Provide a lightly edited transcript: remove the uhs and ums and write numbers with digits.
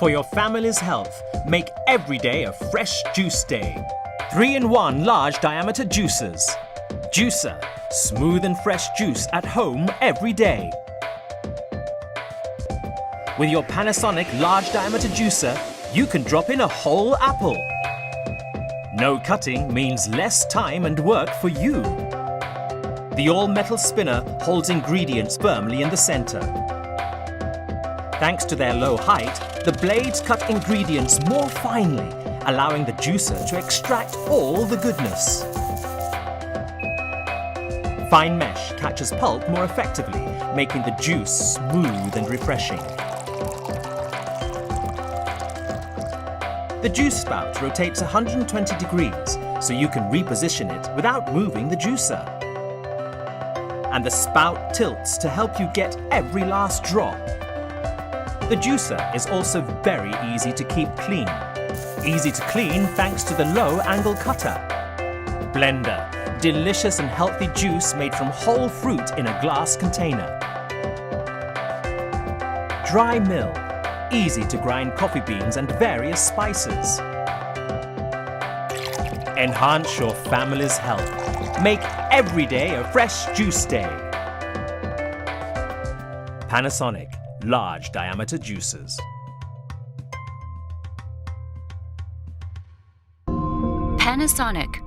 For your family's health, make every day a fresh juice day. 3-in-1 large diameter juicers. Juicer, smooth and fresh juice at home every day. With your Panasonic large diameter juicer, you can drop in a whole apple. No cutting means less time and work for you. The all-metal spinner holds ingredients firmly in the center. Thanks to their low height, the blades cut ingredients more finely, allowing the juicer to extract all the goodness. Fine mesh catches pulp more effectively, making the juice smooth and refreshing. The juice spout rotates 120 degrees, so you can reposition it without moving the juicer. And the spout tilts to help you get every last drop. The juicer is also very easy to keep clean. Easy to clean thanks to the low-angle cutter. Blender, delicious and healthy juice made from whole fruit in a glass container. Dry mill, easy to grind coffee beans and various spices. Enhance your family's health. Make every day a fresh juice day. Panasonic large diameter juicers. Panasonic.